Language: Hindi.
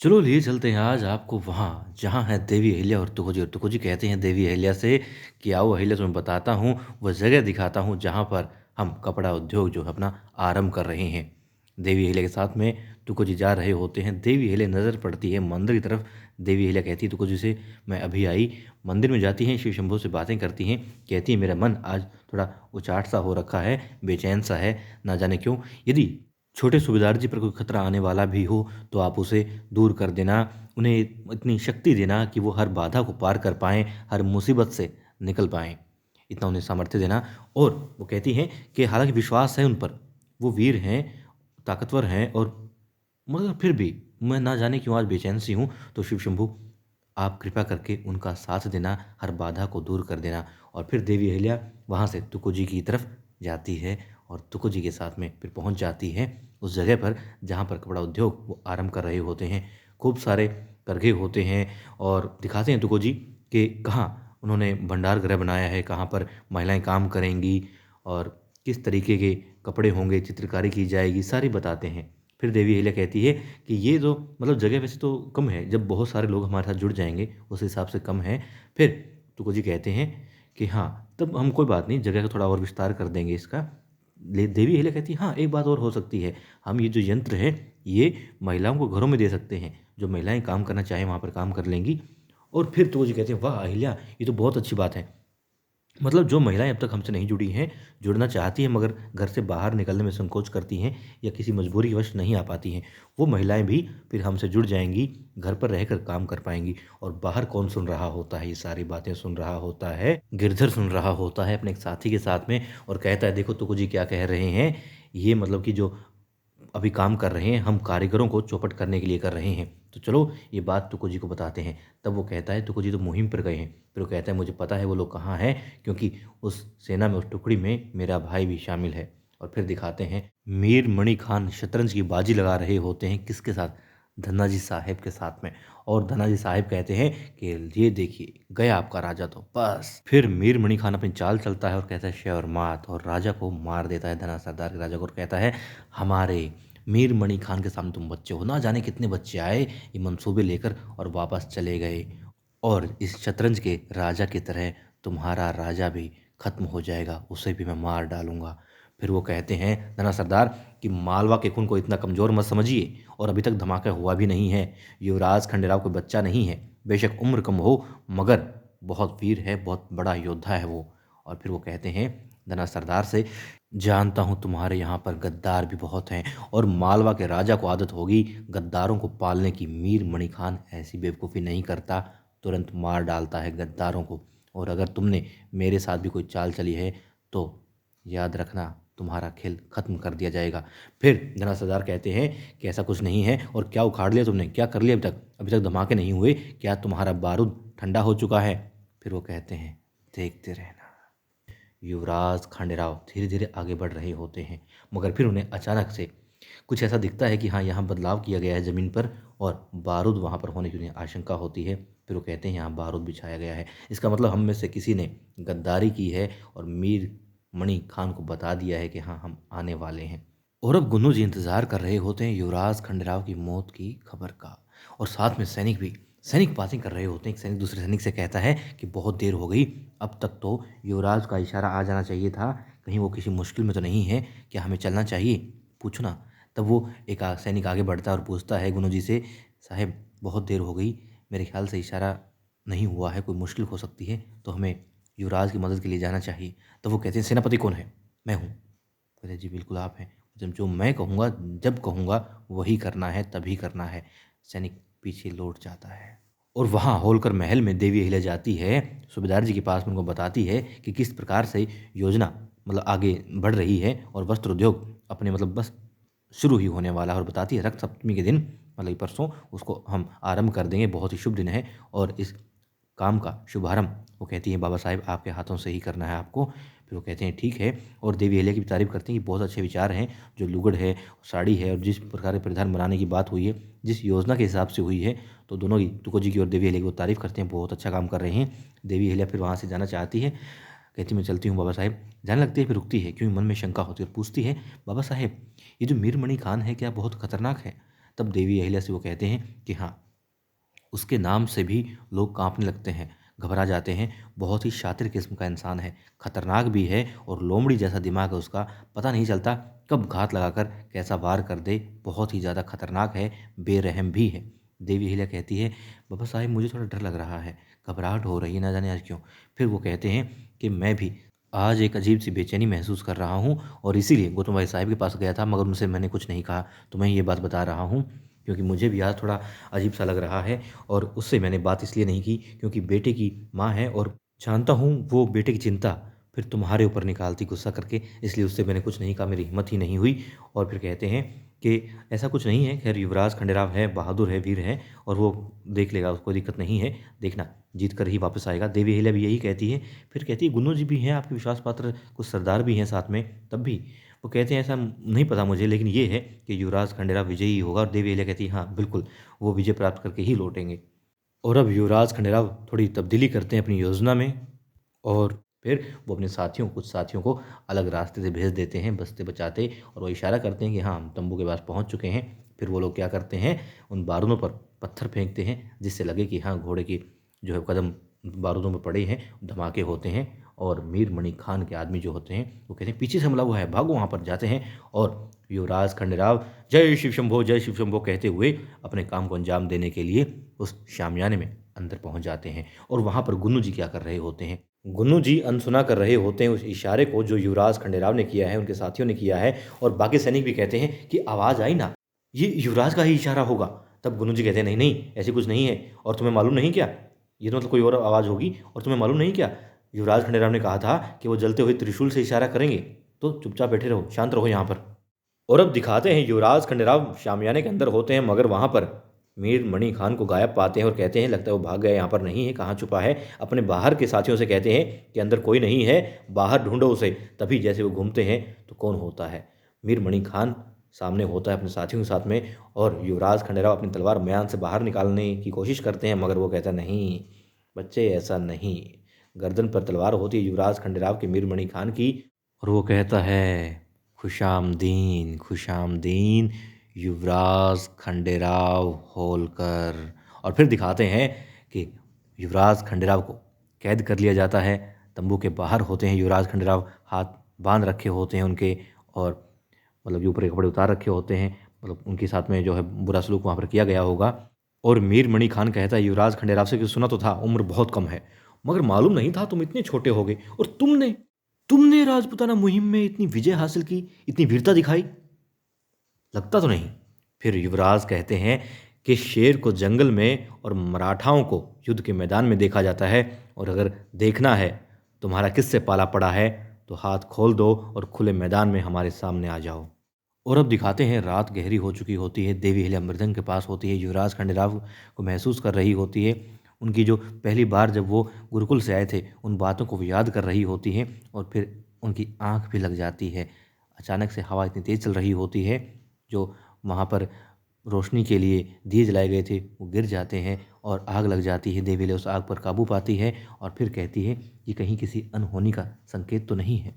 चलो लिए चलते हैं आज आपको वहाँ, जहाँ है देवी अहिल्या और तुकोजी। और तुकोजी कहते हैं देवी अहिल्या से कि आओ अहिल्या, तुम्हें बताता हूँ, वह जगह दिखाता हूँ जहाँ पर हम कपड़ा उद्योग जो है अपना आरंभ कर रहे हैं। देवी अहिल्या के साथ में तुकोजी जा रहे होते हैं। देवी अहिल्या नज़र पड़ती है मंदिर की तरफ। देवी अहिल्या कहती है तुकोजी से, मैं अभी आई। मंदिर में जाती हैं, शिव शंभू से बातें करती हैं। कहती है मेरा मन आज थोड़ा उचाट सा हो रखा है, बेचैन सा है, ना जाने क्यों। यदि छोटे सूबेदार जी पर कोई खतरा आने वाला भी हो तो आप उसे दूर कर देना। उन्हें इतनी शक्ति देना कि वो हर बाधा को पार कर पाएँ, हर मुसीबत से निकल पाएँ। इतना उन्हें सामर्थ्य देना। और वो कहती हैं कि हालाँकि विश्वास है उन पर, वो वीर हैं, ताकतवर हैं, और मगर फिर भी मैं ना जाने क्यों आज बेचैन सी हूँ। तो शिव शंभू, आप कृपा करके उनका साथ देना, हर बाधा को दूर कर देना। और फिर देवी अहिल्या वहाँ से तुकोजी की तरफ जाती है और तुकोजी के साथ में फिर पहुँच जाती है उस जगह पर जहाँ पर कपड़ा उद्योग वो आरंभ कर रहे होते हैं। खूब सारे करघे होते हैं और दिखाते हैं तुकोजी कि कहाँ उन्होंने भंडार गृह बनाया है, कहाँ पर महिलाएं काम करेंगी और किस तरीके के कपड़े होंगे, चित्रकारी की जाएगी, सारी बताते हैं। फिर देवी अहिल्या कहती है कि ये तो मतलब जगह वैसे तो कम है, जब बहुत सारे लोग हमारे साथ जुड़ जाएंगे उस हिसाब से कम है। फिर तुकोजी कहते हैं कि हाँ, तब हम कोई बात नहीं, जगह का थोड़ा और विस्तार कर देंगे इसका। देवी अहिल्या कहती है हाँ, एक बात और हो सकती है, हम ये जो यंत्र है ये महिलाओं को घरों में दे सकते हैं, जो महिलाएं काम करना चाहें वहाँ पर काम कर लेंगी। और फिर तुकोजी कहते हैं वाह अहिल्या, ये तो बहुत अच्छी बात है। मतलब जो महिलाएं अब तक हमसे नहीं जुड़ी हैं, जुड़ना चाहती हैं मगर घर से बाहर निकलने में संकोच करती हैं या किसी मजबूरी के वश नहीं आ पाती हैं, वो महिलाएं भी फिर हमसे जुड़ जाएंगी, घर पर रहकर काम कर पाएंगी। और बाहर कौन सुन रहा होता है, ये सारी बातें सुन रहा होता है, गिरधर सुन रहा होता है अपने एक साथी के साथ में। और कहता है देखो तुको जी क्या कह रहे हैं, ये मतलब कि जो अभी काम कर रहे हैं हम कारीगरों को चौपट करने के लिए कर रहे हैं, तो चलो ये बात तुको जी को बताते हैं। तब वो कहता है तुको जी तो मुहिम पर गए हैं। फिर वो कहता है मुझे पता है वो लोग कहाँ हैं, क्योंकि उस सेना में, उस टुकड़ी में मेरा भाई भी शामिल है। और फिर दिखाते हैं मीर मणि खान शतरंज की बाजी लगा रहे होते हैं, किसके साथ, धन्नाजी साहेब के साथ में। और धन्नाजी साहेब कहते हैं कि ये देखिए गया आपका राजा, तो बस फिर मीर मणि खान अपनी चाल चलता है और कहता है शय और मात, और राजा को मार देता है, धना सरदार के राजा को। और कहता है हमारे मीर मणि खान के सामने तुम बच्चे हो, ना जाने कितने बच्चे आए ये मंसूबे लेकर और वापस चले गए, और इस शतरंज के राजा की तरह तुम्हारा राजा भी खत्म हो जाएगा, उसे भी मैं मार डालूंगा। फिर वो कहते हैं धना सरदार कि मालवा के खून को इतना कमज़ोर मत समझिए, और अभी तक धमाका हुआ भी नहीं है। युवराज खंडेराव कोई बच्चा नहीं है, बेशक उम्र कम हो मगर बहुत वीर है, बहुत बड़ा योद्धा है वो। और फिर वो कहते हैं धना सरदार से, जानता हूँ तुम्हारे यहाँ पर गद्दार भी बहुत हैं, और मालवा के राजा को आदत होगी गद्दारों को पालने की। मीर मणि खान ऐसी बेवकूफ़ी नहीं करता, तुरंत मार डालता है गद्दारों को। और अगर तुमने मेरे साथ भी कोई चाल चली है तो याद रखना तुम्हारा खेल खत्म कर दिया जाएगा। फिर धना सरदार कहते हैं कि ऐसा कुछ नहीं है, और क्या उखाड़ लिया तुमने, क्या कर लिया अभी तक धमाके नहीं हुए, क्या तुम्हारा बारूद ठंडा हो चुका है। फिर वो कहते हैं देखते रहना। युवराज खंडेराव धीरे धीरे आगे बढ़ रहे होते हैं, मगर फिर उन्हें अचानक से कुछ ऐसा दिखता है कि हाँ यहाँ बदलाव किया गया है ज़मीन पर, और बारूद वहाँ पर होने की उन्हें आशंका होती है। फिर वो कहते हैं यहाँ बारूद बिछाया गया है, इसका मतलब हम में से किसी ने गद्दारी की है और मीर मणि खान को बता दिया है कि हाँ हम आने वाले हैं। और अब गुन्नू जी इंतज़ार कर रहे होते हैं युवराज खंडेराव की मौत की खबर का, और साथ में सैनिक भी। सैनिक बातें कर रहे होते हैं। एक सैनिक दूसरे सैनिक से कहता है कि बहुत देर हो गई, अब तक तो युवराज का इशारा आ जाना चाहिए था, कहीं वो किसी मुश्किल में तो नहीं है, क्या हमें चलना चाहिए, पूछो ना। तब वो एक सैनिक आगे बढ़ता है और पूछता है गुन्नू जी से, साहब बहुत देर हो गई, मेरे ख्याल से इशारा नहीं हुआ है, कोई मुश्किल हो सकती है, तो हमें युवराज की मदद के लिए जाना चाहिए। तो वो कहते हैं सेनापति कौन है, मैं हूँ। कहते जी बिल्कुल आप हैं, जब जो मैं कहूँगा, जब कहूँगा वही करना है, तभी करना है। सैनिक पीछे लौट जाता है और वहाँ होलकर महल में देवी अहिल्या जाती है, सूबेदार जी के पास में उनको बताती है कि किस प्रकार से योजना मतलब आगे बढ़ रही है, और वस्त्र उद्योग अपने मतलब बस शुरू ही होने वाला है। और बताती है रक्त सप्तमी के दिन मतलब कि परसों उसको हम आरंभ कर देंगे, बहुत ही शुभ दिन है, और इस काम का शुभारंभ वो कहती हैं बाबा साहेब आपके हाथों से ही करना है आपको। फिर वो कहते हैं ठीक है, और देवी अहिल्या की भी तारीफ़ करते हैं कि बहुत अच्छे विचार हैं, जो लुगड़ है, साड़ी है, और जिस प्रकार के परिधान बनाने की बात हुई है, जिस योजना के हिसाब से हुई है, तो दोनों की, तुको जी की और देवी अहिल्या की वो तारीफ़ करते हैं, बहुत अच्छा काम कर रहे हैं। देवी अहिल्या फिर वहाँ से जाना चाहती है, कहती मैं चलती हूँ बाबा साहेब। जाने लगती है, फिर रुकती है क्योंकि मन में शंका होती है, और पूछती है बाबा साहेब ये जो मीर मणि खान है क्या बहुत खतरनाक है। तब देवी अहिल्या से वो कहते हैं कि हाँ, उसके नाम से भी लोग कांपने लगते हैं, घबरा जाते हैं। बहुत ही शातिर किस्म का इंसान है, खतरनाक भी है और लोमड़ी जैसा दिमाग है उसका। पता नहीं चलता कब घात लगाकर कैसा वार कर दे। बहुत ही ज़्यादा खतरनाक है, बेरहम भी है। देवी अहिल्या कहती है, बाबा साहेब मुझे थोड़ा डर लग रहा है, घबराहट हो रही है, ना जाने आज क्यों। फिर वो कहते हैं कि मैं भी आज एक अजीब सी बेचैनी महसूस कर रहा हूँ और इसीलिए गौतम भाई साहब के पास गया था, मगर उनसे मैंने कुछ नहीं कहा। तो मैं ये बात बता रहा हूँ क्योंकि मुझे भी आज थोड़ा अजीब सा लग रहा है। और उससे मैंने बात इसलिए नहीं की क्योंकि बेटे की माँ है और जानता हूँ वो बेटे की चिंता फिर तुम्हारे ऊपर निकालती गुस्सा करके, इसलिए उससे मैंने कुछ नहीं कहा, मेरी हिम्मत ही नहीं हुई। और फिर कहते हैं कि ऐसा कुछ नहीं है, खैर युवराज खंडेराव है, बहादुर है, वीर है और वो देख लेगा, उसको दिक्कत नहीं है, देखना जीत कर ही वापस आएगा। देवी अहिल्या भी यही कहती है। फिर कहती है गुन्नू जी भी हैं आपके विश्वास पात्र, कुछ सरदार भी हैं साथ में, तब भी वो कहते हैं ऐसा नहीं पता मुझे, लेकिन ये है कि युवराज खंडेराव विजयी होगा। और देवी अहिल्या कहती है हाँ बिल्कुल, वो विजय प्राप्त करके ही लौटेंगे। और अब युवराज खंडेराव थोड़ी तब्दीली करते हैं अपनी योजना में और फिर वो अपने साथियों कुछ साथियों को अलग रास्ते से भेज देते हैं बचते बचाते, और वो इशारा करते हैं कि हाँ हम तंबू के पास पहुंच चुके हैं। फिर वो लोग क्या करते हैं, उन बारूदों पर पत्थर फेंकते हैं जिससे लगे कि हाँ घोड़े की जो है कदम बारूदों में पड़े हैं, धमाके होते हैं। और मीर मणि खान के आदमी जो होते हैं वो कहते हैं पीछे से हमला हुआ है, भागो। वहाँ पर जाते हैं और युवराज खंडेराव जय शिव शंभो जय शिव शंभो कहते हुए अपने काम को अंजाम देने के लिए उस शामियाने में अंदर पहुंच जाते हैं। और वहाँ पर गुन्नू जी क्या कर रहे होते हैं, गुन्नू जी अनसुना कर रहे होते हैं उस इशारे को जो युवराज खंडेराव ने किया है, उनके साथियों ने किया है। और बाकी सैनिक भी कहते हैं कि आवाज़ आई ना, ये युवराज का ही इशारा होगा। तब गुन्नू जी कहते हैं नहीं नहीं ऐसी कुछ नहीं है, और तुम्हें मालूम नहीं क्या, ये तो मतलब कोई और आवाज़ होगी, और तुम्हें मालूम नहीं क्या युवराज खंडेराव ने कहा था कि वो जलते हुए त्रिशूल से इशारा करेंगे, तो चुपचाप बैठे रहो, शांत रहो यहाँ पर। और अब दिखाते हैं युवराज खंडेराव शामियाने के अंदर होते हैं, मगर वहाँ पर मीर मणि खान को गायब पाते हैं और कहते हैं लगता है वो भाग गया, यहाँ पर नहीं है, कहाँ छुपा है। अपने बाहर के साथियों से कहते हैं कि अंदर कोई नहीं है, बाहर ढूंढो उसे। तभी जैसे वो घूमते हैं तो कौन होता है, मीर मणि खान सामने होता है अपने साथियों के साथ में। और युवराज खंडेराव अपनी तलवार म्यान से बाहर निकालने की कोशिश करते हैं, मगर वो कहता नहीं बच्चे ऐसा नहीं। गर्दन पर तलवार होती है युवराज खंडेराव के, मीर मणि खान की, और वो कहता है खुशामदीन खुशामदीन युवराज खंडेराव होलकर। और फिर दिखाते हैं कि युवराज खंडेराव को कैद कर लिया जाता है। तंबू के बाहर होते हैं युवराज खंडेराव, हाथ बांध रखे होते हैं उनके, और मतलब ये ऊपर के कपड़े उतार रखे होते हैं, मतलब उनके साथ में जो है बुरा सलूक वहाँ पर किया गया होगा। और मीर मणि खान कहता है युवराज खंडेराव से कि सुना तो था उम्र बहुत कम है, मगर मालूम नहीं था तुम इतने छोटे हो गए, और तुमने तुमने राजपूताना मुहिम में इतनी विजय हासिल की, इतनी वीरता दिखाई, लगता तो नहीं। फिर युवराज कहते हैं कि शेर को जंगल में और मराठाओं को युद्ध के मैदान में देखा जाता है, और अगर देखना है तुम्हारा किससे पाला पड़ा है तो हाथ खोल दो और खुले मैदान में हमारे सामने आ जाओ। और अब दिखाते हैं रात गहरी हो चुकी होती है, देवी अहिल्या मृदंग के पास होती है, युवराज खंडेराव को महसूस कर रही होती है। उनकी जो पहली बार जब वो गुरुकुल से आए थे उन बातों को वो याद कर रही होती हैं, और फिर उनकी आंख भी लग जाती है। अचानक से हवा इतनी तेज़ चल रही होती है, जो वहाँ पर रोशनी के लिए दिए जलाए गए थे वो गिर जाते हैं और आग लग जाती है। देवी अहिल्या उस आग पर काबू पाती है और फिर कहती है कि कहीं किसी अनहोनी का संकेत तो नहीं है।